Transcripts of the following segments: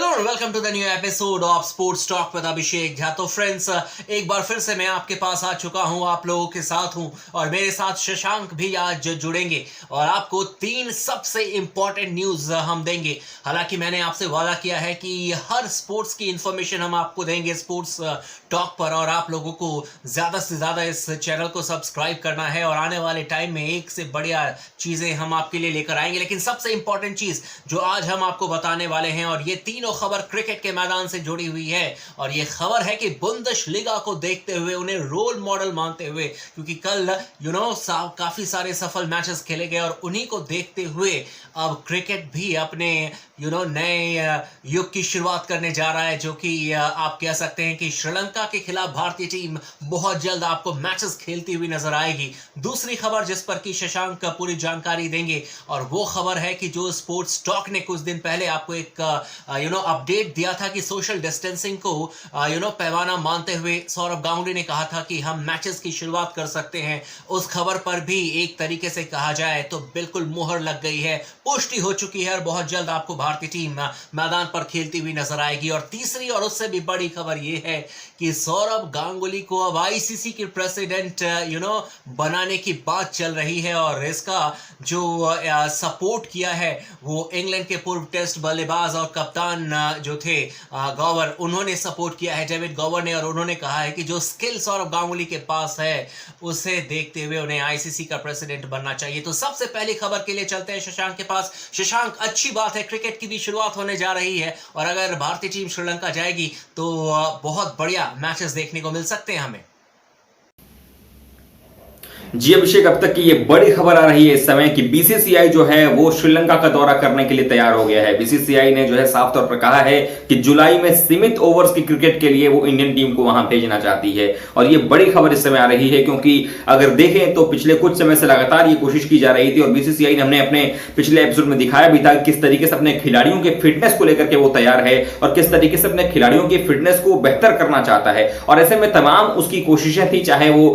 Hello and welcome to the new episode of sports talk with Abhishek Jha. तो friends, एक बार फिर से मैं आपके पास आ चुका हूं, आप लोगों के साथ हूं और मेरे साथ शशांक भी आज जुड़ेंगे और आपको 3 सबसे इंपॉर्टेंट न्यूज हम देंगे। हालांकि मैंने आपसे वादा किया है कि हर स्पोर्ट्स की इंफॉर्मेशन हम आपको देंगे स्पोर्ट्स टॉक पर, और आप लोगों को ज्यादा से ज्यादा इस चैनल को सब्सक्राइब करना है और आने वाले टाइम में एक से बढ़िया चीजें हम आपके लिए लेकर आएंगे। लेकिन सबसे इंपॉर्टेंट चीज जो आज हम आपको बताने वाले हैं, और ये तीनों खबर क्रिकेट के मैदान से जुड़ी हुई है, और ये खबर है कि बुंदेशलीगा को देखते हुए, उन्हें रोल मॉडल मानते हुए, क्योंकि कल काफी सारे सफल मैचेस खेले गए और उन्हीं को देखते हुए अब क्रिकेट भी अपने नए युग की शुरुआत करने जा रहा है, जो कि आप कह सकते हैं कि श्रीलंका के खिलाफ भारतीय टीम बहुत जल्द आपको मैचेस खेलती हुई नजर आएगी। दूसरी खबर जिस पर कि शशांक पूरी जानकारी देंगे, और वो खबर है कि जो स्पोर्ट्स टॉक ने कुछ दिन पहले आपको एक अपडेट दिया था कि सोशल डिस्टेंसिंग को पैमाना मानते हुए सौरव गांगुली ने कहा था कि हम मैचेस की शुरुआत कर सकते हैं। उस खबर पर भी एक तरीके से कहा जाए तो बिल्कुल मुहर लग गई है, पुष्टि हो चुकी है और बहुत जल्द आपको भारतीय टीम मैदान पर खेलती हुई नजर आएगी। और तीसरी और उससे भी बड़ी खबर यह है कि सौरव गांगुली को अब आईसीसी के प्रेसिडेंट बनाने की बात चल रही है, और इसका जो सपोर्ट किया है वो इंग्लैंड के पूर्व टेस्ट बल्लेबाज और कप्तान जो थे गॉवर, उन्होंने सपोर्ट किया है, डेविड गॉवर ने, और उन्होंने कहा है कि जो स्किल सौरव गांगुली के पास है उसे देखते हुए उन्हें आईसीसी का प्रेसिडेंट बनना चाहिए। तो सबसे पहली खबर के लिए चलते हैं शशांक के पास। शशांक, अच्छी बात है, क्रिकेट की भी शुरुआत होने जा रही है और अगर भारतीय टीम श्रीलंका जाएगी तो बहुत बढ़िया मैचेस देखने को मिल सकते हैं हमें। जी अभिषेक, अब तक की ये बड़ी खबर आ रही है इस समय कि बीसीसीआई जो है वो श्रीलंका का दौरा करने के लिए तैयार हो गया है। बीसीसीआई ने जो है साफ तौर पर कहा है कि जुलाई में सीमित ओवर्स की क्रिकेट के लिए वो इंडियन टीम को वहां भेजना चाहती है, और ये बड़ी खबर इस समय आ रही है क्योंकि अगर देखें तो पिछले कुछ समय से लगातार ये कोशिश की जा रही थी, और बीसीसीआई ने हमने अपने पिछले एपिसोड में दिखाया भी था किस तरीके से अपने खिलाड़ियों के फिटनेस को लेकर के वो तैयार है और किस तरीके से अपने खिलाड़ियों की फिटनेस को बेहतर करना चाहता है। और ऐसे में तमाम उसकी कोशिशें थी, चाहे वो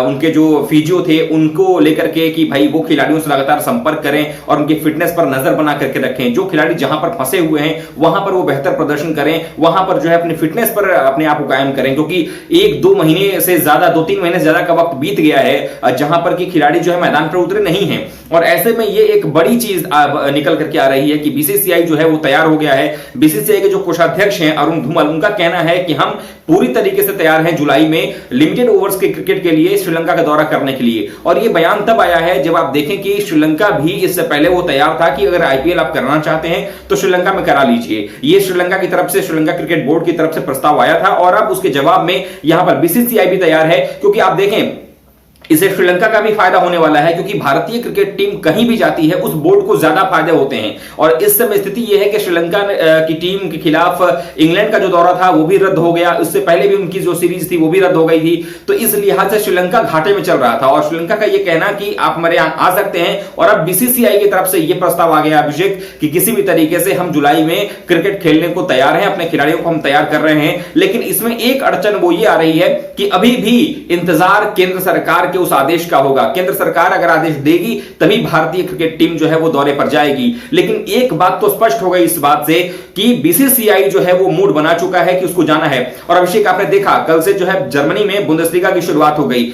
उनके जो फिजियो थे उनको लेकर के कि भाई वो खिलाड़ियों से लगातार संपर्क करें और उनकी फिटनेस पर नजर बना करके रखें, जो खिलाड़ी जहां पर फंसे हुए हैं वहां पर वो बेहतर प्रदर्शन करें, वहां पर जो है अपनी फिटनेस पर अपने आप को कायम करें, क्योंकि 1-2 महीने से ज्यादा 2-3 महीने से ज्यादा का वक्त बीत गया है जहां पर कि खिलाड़ी जो है मैदान पर उतरे नहीं है। और ऐसे में ये एक बड़ी चीज निकल करके आ रही है कि बीसीसीआई जो है वो तैयार हो गया है। बीसीसीआई के जो कोषाध्यक्ष हैं अरुण धूमल, उनका कहना है कि हम पूरी तरीके से तैयार हैं जुलाई में लिमिटेड ओवर्स के क्रिकेट के लिए श्रीलंका का दौरा करने के लिए। और ये बयान तब आया है जब आप देखें कि श्रीलंका भी इससे पहले वो तैयार था कि अगर आईपीएल आप करना चाहते हैं तो श्रीलंका में करा लीजिए। ये श्रीलंका की तरफ से, श्रीलंका क्रिकेट बोर्ड की तरफ से प्रस्ताव आया था, और अब उसके जवाब में यहां पर बीसीसीआई भी तैयार है, क्योंकि आप देखें इससे श्रीलंका का भी फायदा होने वाला है, क्योंकि भारतीय क्रिकेट टीम कहीं भी जाती है उस बोर्ड को ज्यादा फायदे होते हैं। और इस समय स्थिति यह है कि श्रीलंका की टीम के खिलाफ इंग्लैंड का जो दौरा था वो भी रद्द हो गया, उससे पहले भी उनकी जो सीरीज थी वो भी रद्द हो गई थी। तो इस लिहाज से श्रीलंका घाटे में चल रहा था, और श्रीलंका का यह कहना कि आप हमारे यहां आ सकते हैं, और अब बीसीसीआई की तरफ से यह प्रस्ताव आ गया अभिषेक कि किसी भी तरीके से हम जुलाई में क्रिकेट खेलने को तैयार हैं, अपने खिलाड़ियों को हम तैयार कर रहे हैं। लेकिन इसमें एक अड़चन वो ये आ रही है कि अभी भी इंतजार केंद्र सरकार के उस आदेश का होगा। केंद्र सरकार अगर आदेश देगी तभी भारतीय क्रिकेट टीम जो है वो दौरे पर जाएगी। लेकिन एक बात तो स्पष्ट हो गई इस बात से कि बीसीसीआई जो है वो मूड बना चुका है कि उसको जाना है। और अभिषेक, आपने देखा कल से जो है जर्मनी में बुंदेसलीगा की शुरुआत हो गई।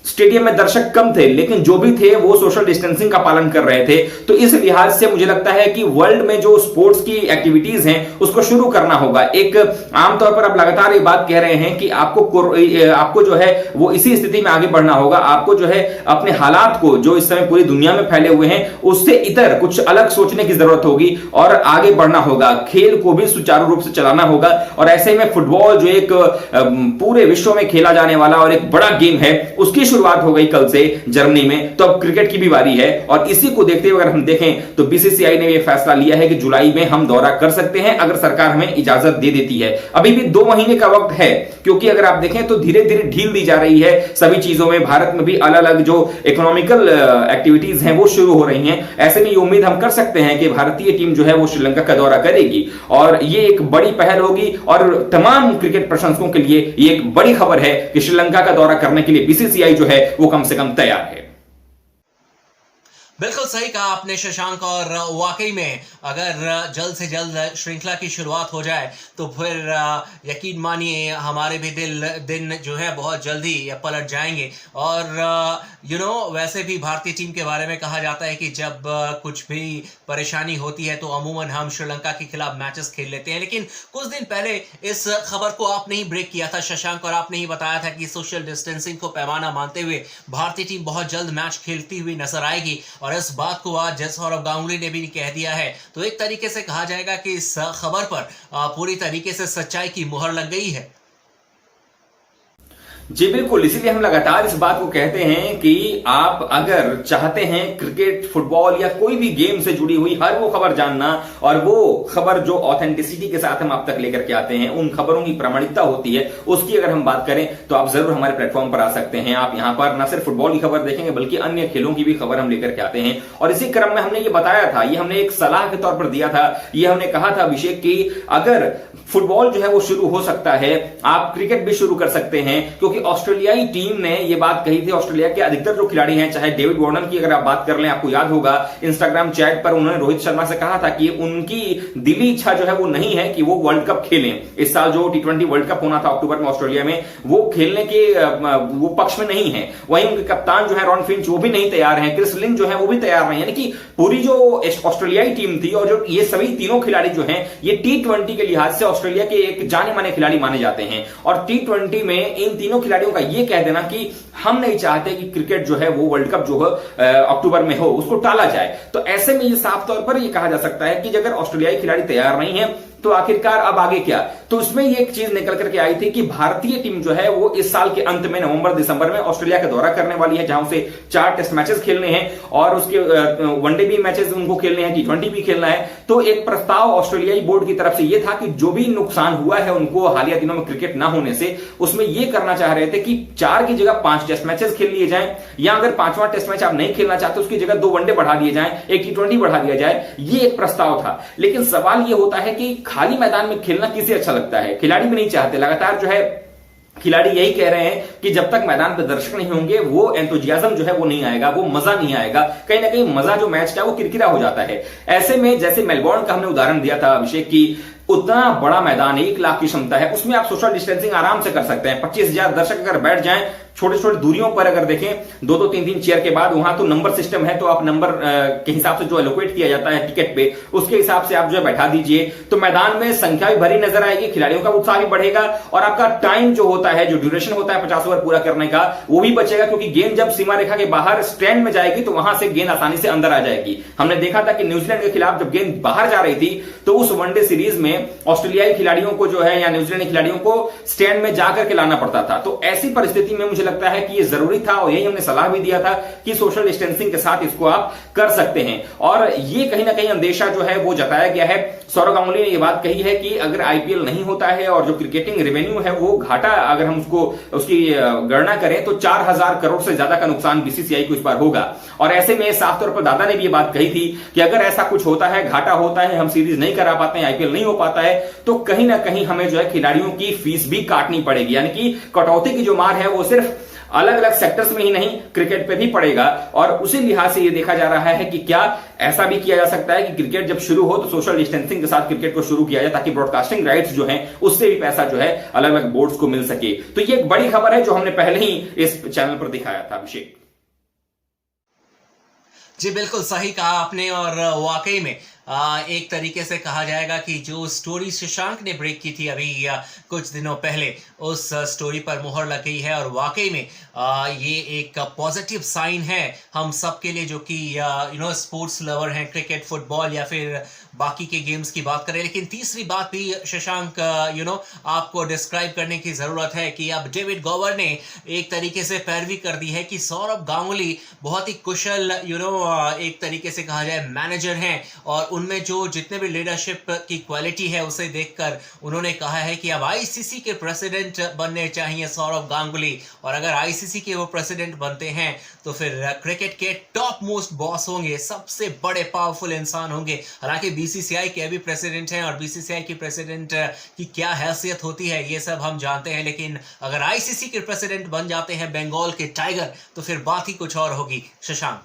स्टेडियम में दर्शक कम थे, लेकिन जो भी थे वो सोशल डिस्टेंसिंग का पालन कर रहे थे। तो इस लिहाज से मुझे लगता है कि वर्ल्ड में जो स्पोर्ट्स की एक्टिविटीज हैं उसको शुरू करना होगा। एक आमतौर पर आप लगातार ये बात कह रहे हैं कि आपको जो है वो इसी स्थिति में आगे बढ़ना होगा। आपको जो है अपने हालात को, जो इस समय पूरी दुनिया में फैले हुए हैं, उससे इतर कुछ अलग सोचने की जरूरत होगी और आगे बढ़ना होगा। खेल को भी सुचारू रूप से चलाना होगा। और ऐसे में फुटबॉल जो एक पूरे विश्व में खेला जाने वाला और एक बड़ा गेम है, उसकी शुरुआत हो गई कल से जर्मनी में, तो अब क्रिकेट की भी बारी है। और इसी को देखते हुए अगर हम देखें तो बीसीसीआई ने यह फैसला लिया है कि जुलाई में हम दौरा कर सकते हैं अगर सरकार हमें इजाजत दे देती है। अभी भी 2 महीने का वक्त है, क्योंकि अगर आप देखें तो धीरे धीरे ढील दी जा रही है सभी चीजों में। भारत में भी अलग अलग जो इकोनॉमिकल एक्टिविटीज हैं वो शुरू हो रही हैं। ऐसे में ये उम्मीद हम कर सकते हैं कि भारतीय टीम जो है वो श्रीलंका का दौरा करेगी, और ये एक बड़ी पहल होगी। और तमाम क्रिकेट प्रशंसकों के लिए ये एक बड़ी खबर है कि श्रीलंका का दौरा करने के लिए बीसीसीआई जो है वो कम से कम तैयार है। बिल्कुल सही कहा आपने शशांक, और वाकई में अगर जल्द से जल्द श्रृंखला की शुरुआत हो जाए तो फिर यकीन मानिए हमारे भी दिन जो है बहुत जल्दी पलट जाएंगे। और वैसे भी भारतीय टीम के बारे में कहा जाता है कि जब कुछ भी परेशानी होती है तो अमूमन हम श्रीलंका के खिलाफ मैचेस खेल लेते हैं। लेकिन कुछ दिन पहले इस खबर को आपने ही ब्रेक किया था शशांक, और आपने ही बताया था कि सोशल डिस्टेंसिंग को पैमाना मानते हुए भारतीय टीम बहुत जल्द मैच खेलती हुई नजर आएगी। और इस बात को आज सौरव गांगुली ने भी कह दिया है, तो एक तरीके से कहा जाएगा कि इस खबर पर पूरी तरीके से सच्चाई की मुहर लग गई है। जी बिल्कुल, इसीलिए हम लगातार इस बात को कहते हैं कि आप अगर चाहते हैं क्रिकेट, फुटबॉल या कोई भी गेम से जुड़ी हुई हर वो खबर जानना, और वो खबर जो ऑथेंटिसिटी के साथ हम आप तक लेकर के आते हैं, उन खबरों की प्रामाणिकता होती है, उसकी अगर हम बात करें तो आप जरूर हमारे प्लेटफॉर्म पर आ सकते हैं। आप यहां पर न सिर्फ फुटबॉल की खबर देखेंगे बल्कि अन्य खेलों की भी खबर हम लेकर के आते हैं। और इसी क्रम में हमने ये बताया था, ये हमने एक सलाह के तौर पर दिया था, ये हमने कहा था अभिषेक कि अगर फुटबॉल जो है वो शुरू हो सकता है, आप क्रिकेट भी शुरू कर सकते हैं, क्योंकि ऑस्ट्रेलियाई टीम ने ये बात कही थी। ऑस्ट्रेलिया के अधिकतर जो खिलाड़ी हैं, चाहे डेविड वार्नर की अगर आप बात कर लें, आपको याद होगा इंस्टाग्राम चैट पर उन्होंने रोहित शर्मा से कहा था कि उनकी दिली इच्छा जो है वो नहीं है कि वो वर्ल्ड कप खेलें। इस साल जो T20 वर्ल्ड कप होना था अक्टूबर में ऑस्ट्रेलिया में, वो खेलने के वो पक्ष में नहीं है। वहीं उनके कप्तान जो है रॉन फिंच, वो भी नहीं तैयार है, क्रिस लिन जो है वो भी तैयार नहीं, यानी कि पूरी जो ऑस्ट्रेलियाई टीम थी और जो ये सभी तीनों खिलाड़ी जो हैं, ये T20 के लिहाज से ऑस्ट्रेलिया के एक जाने माने खिलाड़ी माने जाते हैं। और T20 में इन तीनों खिलाड़ियों का ये कह देना कि हम नहीं चाहते कि क्रिकेट जो है वो वर्ल्ड कप जो है अक्टूबर में हो, उसको टाला जाए, तो ऐसे में ये साफ तौर पर ये कहा जा सकता है कि अगर ऑस्ट्रेलियाई खिलाड़ी तैयार नहीं है तो आखिरकार अब आगे क्या। तो इसमें ये एक चीज निकल करके आई थी कि भारतीय टीम जो है वो इस साल के अंत में नवंबर दिसंबर में ऑस्ट्रेलिया का दौरा करने वाली है, जहां से 4 टेस्ट मैचेस खेलने हैं और उसके वनडे भी मैचेस उनको खेलने हैं, T20 भी खेलना है। तो एक प्रस्ताव ऑस्ट्रेलियाई बोर्ड की तरफ से यह था कि जो भी नुकसान हुआ है उनको हालिया दिनों में क्रिकेट ना होने से, उसमें यह करना चाह रहे थे कि 4 की जगह 5 टेस्ट मैचेस खेल लिए जाएं, या अगर 5वां टेस्ट मैच आप नहीं खेलना चाहते उसकी जगह 2 वनडे बढ़ा दिए जाएं, एक T20 बढ़ा दिया जाए। ये एक प्रस्ताव था। लेकिन सवाल यह होता है कि खाली मैदान में खेलना किसे अच्छा लगता है? खिलाड़ी भी नहीं चाहते। लगातार जो है खिलाड़ी यही कह रहे हैं कि जब तक मैदान पर दर्शक नहीं होंगे वो एंथुजियाज्म जो है वो नहीं आएगा, वो मजा नहीं आएगा। कहीं ना कहीं मजा जो मैच का वो किरकिरा हो जाता है। ऐसे में जैसे मेलबोर्न का हमने उदाहरण दिया था अभिषेक की, उतना बड़ा मैदान 1 लाख की क्षमता है, उसमें आप सोशल डिस्टेंसिंग आराम से कर सकते हैं। 25,000 दर्शक अगर बैठ जाएं छोटे छोटे दूरियों पर, अगर देखें 2-2 3-3 चेयर के बाद, वहां तो नंबर सिस्टम है, तो आप नंबर के हिसाब से जो एलोकेट किया जाता है टिकट पे, उसके हिसाब से आप जो है बैठा दीजिए, तो मैदान में संख्या भी भरी नजर आएगी, खिलाड़ियों का उत्साह भी बढ़ेगा और आपका टाइम जो होता है, जो ड्यूरेशन होता है 50 ओवर पूरा करने का, वो भी बचेगा। क्योंकि गेंद जब सीमा रेखा के बाहर स्टैंड में जाएगी तो वहां से गेंद आसानी से अंदर आ जाएगी। हमने देखा था कि न्यूजीलैंड के खिलाफ जब गेंद बाहर जा रही थी तो उस वनडे सीरीज में ऑस्ट्रेलियाई खिलाड़ियों को जो है या न्यूजीलैंड खिलाड़ियों को स्टैंड में जाकर के लाना पड़ता था। तो ऐसी परिस्थिति में मुझे लगता है कि ये जरूरी था और यही हमने सलाह भी दिया था कि सोशल डिस्टेंसिंग के साथ इसको आप कर सकते हैं। और ये कहीं ना कहीं अंदेशा जो है वो जताया गया है। सौरव गांगुली ने यह बात कही है कि अगर आईपीएल नहीं होता है और जो क्रिकेटिंग रेवेन्यू है वो घाटा, अगर हम उसकी गणना करें तो 4,000 करोड़ से ज्यादा का नुकसान बीसीसीआई को इस बार होगा। और ऐसे में साफ तौर पर दादा ने भी ये बात कही थी कि अगर ऐसा कुछ होता है, घाटा होता है, हम सीरीज नहीं करा पाते हैं, आईपीएल नहीं हो पाता है, तो कहीं ना कहीं हमें जो है खिलाड़ियों की फीस भी काटनी पड़ेगी। यानी कि कटौती की जो मार है वो सिर्फ अलग अलग सेक्टर्स में ही नहीं, क्रिकेट पे भी पड़ेगा। और उसी लिहाज से ये देखा जा रहा है कि क्या ऐसा भी किया जा सकता है कि क्रिकेट जब शुरू हो तो सोशल डिस्टेंसिंग के साथ क्रिकेट को शुरू किया जाए, ताकि ब्रॉडकास्टिंग राइट्स जो हैं उससे भी पैसा जो है अलग अलग बोर्ड्स को मिल सके। तो ये एक बड़ी खबर है जो हमने पहले ही इस चैनल पर दिखाया था अभिषेक। जी बिल्कुल सही कहा आपने। और वाकई में एक तरीके से कहा जाएगा कि जो स्टोरी शशांक ने ब्रेक की थी अभी कुछ दिनों पहले, उस स्टोरी पर मुहर लग गई है। और वाकई में ये एक पॉजिटिव साइन है हम सब के लिए, जो कि स्पोर्ट्स लवर हैं, क्रिकेट, फुटबॉल या फिर बाकी के गेम्स की बात करें। लेकिन तीसरी बात भी शशांक आपको डिस्क्राइब करने की जरूरत है कि अब डेविड गॉवर ने एक तरीके से पैरवी कर दी है कि सौरव गांगुली बहुत ही कुशल एक तरीके से कहा जाए मैनेजर हैं, और उनमें जो जितने भी लीडरशिप की क्वालिटी है उसे देखकर उन्होंने कहा है कि अब आईसीसी के प्रेसिडेंट बनने चाहिए सौरव गांगुली। और अगर आईसीसी के वो प्रेसिडेंट बनते हैं तो फिर क्रिकेट के टॉप मोस्ट बॉस होंगे, सबसे बड़े पावरफुल इंसान होंगे। हालांकि बीसीसीआई के अभी प्रेसिडेंट हैं और बीसीसीआई की प्रेसिडेंट की क्या हैसियत होती है ये सब हम जानते हैं, लेकिन अगर आईसीसी के प्रेसिडेंट बन जाते हैं बंगाल के टाइगर तो फिर बात ही कुछ और होगी। शशांक।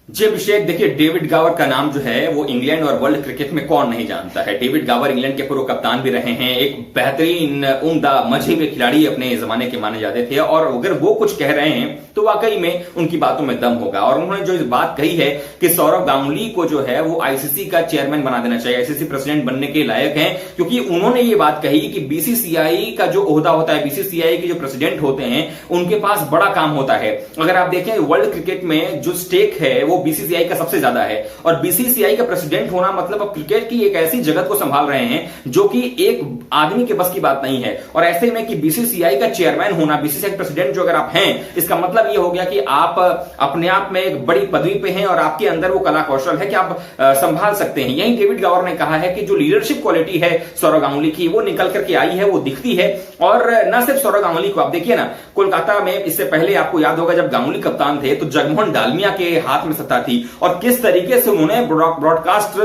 जी अभिषेक, देखिए डेविड गावर का नाम जो है वो इंग्लैंड और वर्ल्ड क्रिकेट में कौन नहीं जानता है। डेविड गावर इंग्लैंड के पूर्व कप्तान भी रहे हैं, एक बेहतरीन उम्दा मजहबी खिलाड़ी अपने जमाने के माने जाते थे, और अगर वो कुछ कह रहे हैं तो वाकई में उनकी बातों में दम होगा। और उन्होंने जो बात कही है कि सौरव गांगुली को जो है वो आईसीसी का चेयरमैन बना देना चाहिए, आईसीसी प्रेसिडेंट बनने के लायक है, क्योंकि उन्होंने ये बात कही कि बीसीसीआई का जो ओहदा होता है, बीसीसीआई के जो प्रेसिडेंट होते हैं उनके पास बड़ा काम होता है। अगर आप देखें वर्ल्ड क्रिकेट में जो स्टेक है वो बीसीसीआई का सबसे ज्यादा है, और बीसीसीआई का प्रेसिडेंट होना मतलब अब क्रिकेट की एक ऐसी जगत को संभाल रहे हैं जो कि एक आदमी के बस की बात नहीं है। और ऐसे में कि बीसीसीआई का चेयरमैन होना, बीसीसीआई प्रेसिडेंट जो अगर आप हैं, इसका मतलब यह हो गया कि आप अपने आप में एक बड़ी पदवी पे हैं और आपके अंदर वो कला कौशल है कि आप संभाल सकते हैं। यही डेविड गावर ने कहा है कि जो लीडरशिप क्वालिटी है सौरव गांगुली की, वो निकल करके आई है, वो दिखती है। और न सिर्फ सौरव गांगुली को, आप देखिए ना, कोलकाता में इससे पहले आपको याद होगा जब गांगुली कप्तान थे तो जगमोहन डालमिया के हाथ में सत्ता थी, और किस तरीके से उन्होंने ब्रॉडकास्ट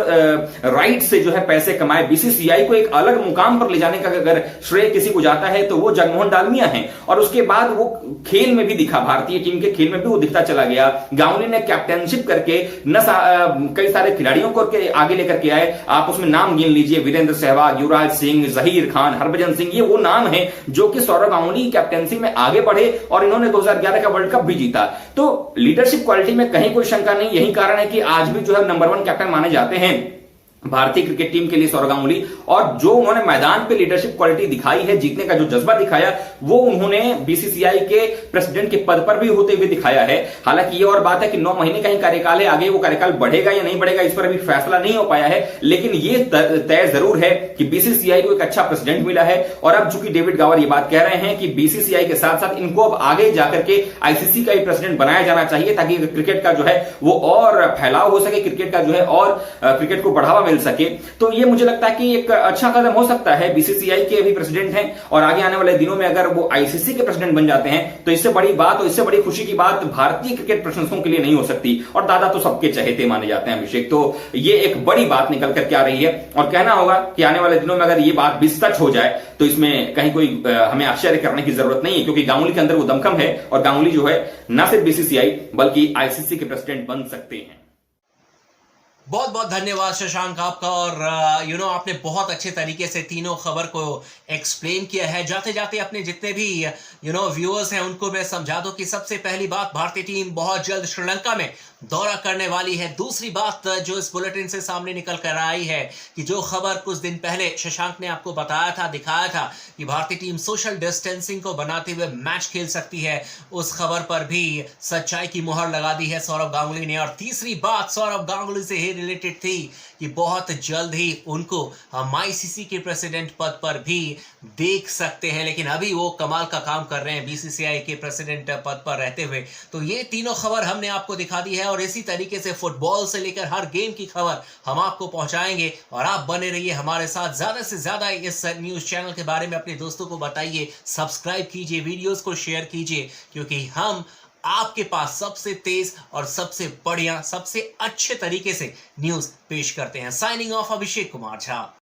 राइट से जो है पैसे कमाए। बीसीसीआई को एक अलग मुकाम पर ले जाने का अगर श्रेय किसी को जाता है तो वो जगमोहन डालमिया है। और उसके बाद वो खेल में भी दिखा, भारतीय टीम के खेल में भी वो दिखता चला गया। गांगुली ने कैप्टनशिप करके कई सारे खिलाड़ियों को आगे लेकर के आए। आप उसमें नाम गिन लीजिए, वीरेंद्र सहवाग, युवराज सिंह, जहीर खान, हरभजन सिंह, ये वो नाम है जो कि सौरव गांगुली कैप्टनसी में आगे बढ़े और इन्होंने 2011 का वर्ल्ड कप भी जीता। तो लीडरशिप क्वालिटी में कहीं कोई शंका नहीं, यही कारण है कि आज भी जो है नंबर 1 कैप्टन माने जाते हैं भारतीय क्रिकेट टीम के लिए सौरव गांगुली। और जो उन्होंने मैदान पे लीडरशिप क्वालिटी दिखाई है, जीतने का जो जज्बा दिखाया, वो उन्होंने बीसीसीआई के प्रेसिडेंट के पद पर भी होते हुए दिखाया है। हालांकि ये और बात है कि 9 महीने का ही कार्यकाल है, आगे वो कार्यकाल बढ़ेगा या नहीं बढ़ेगा इस पर अभी फैसला नहीं हो पाया है, लेकिन ये तय जरूर है कि बीसीसीआई को एक अच्छा प्रेसिडेंट मिला है। और अब चूंकि डेविड गावर ये बात कह रहे हैं कि बीसीसीआई के साथ साथ इनको अब आगे जाकर के आईसीसी का ही प्रेसिडेंट बनाया जाना चाहिए, ताकि क्रिकेट का जो है वो और फैलाव हो सके, क्रिकेट का जो है और क्रिकेट को बढ़ावा मिल सके। तो ये मुझे लगता है कि एक अच्छा कदम हो सकता है। बीसीसीआई के भी प्रेसिडेंट हैं, और आगे आने वाले दिनों में अगर वो आईसीसी के प्रेसिडेंट बन जाते हैं तो इससे बड़ी बात और इससे बड़ी खुशी की बात भारतीय क्रिकेट प्रशंसकों के लिए नहीं हो सकती। और दादा तो सबके चहेते माने जाते हैं अभिषेक, तो ये एक बड़ी बात निकल करके आ रही है। और कहना होगा कि आने वाले दिनों में अगर ये बात भी सच हो जाए तो इसमें कहीं कोई हमें आश्चर्य करने की जरूरत नहीं है, क्योंकि गांगुली के अंदर वो दमखम है, और गांगुली जो है न सिर्फ बीसीसीआई बल्कि आईसीसी के प्रेसिडेंट बन सकते हैं। बहुत बहुत धन्यवाद शशांक आपका। और आपने बहुत अच्छे तरीके से तीनों खबर को एक्सप्लेन किया है। जाते जाते अपने जितने भी व्यूअर्स हैं उनको मैं समझा दूं कि सबसे पहली बात, भारतीय टीम बहुत जल्द श्रीलंका में दौरा करने वाली है। दूसरी बात जो इस बुलेटिन से सामने निकल कर आई है कि जो खबर कुछ दिन पहले शशांक ने आपको बताया था, दिखाया था कि भारतीय टीम सोशल डिस्टेंसिंग को बनाते हुए मैच खेल सकती है, उस खबर पर भी सच्चाई की मुहर लगा दी है सौरव गांगुली ने। और तीसरी बात सौरव गांगुली से ही रिलेटेड थी कि बहुत जल्द ही उनको हम आईसीसी के प्रेसिडेंट पद पर भी देख सकते हैं, लेकिन अभी वो कमाल का काम कर रहे हैं बीसीसीआई के प्रेसिडेंट पद पर रहते हुए। तो ये तीनों खबर हमने आपको दिखा दी है, और इसी तरीके से फुटबॉल से लेकर हर गेम की खबर हम आपको पहुंचाएंगे। और आप बने रहिए हमारे साथ, ज्यादा से ज्यादा इस न्यूज चैनल के बारे में अपने दोस्तों को बताइए, सब्सक्राइब कीजिए, वीडियोस को शेयर कीजिए, क्योंकि हम आपके पास सबसे तेज और सबसे बढ़िया, सबसे अच्छे तरीके से न्यूज पेश करते हैं। Signing off, Abhishek Kumar Jha.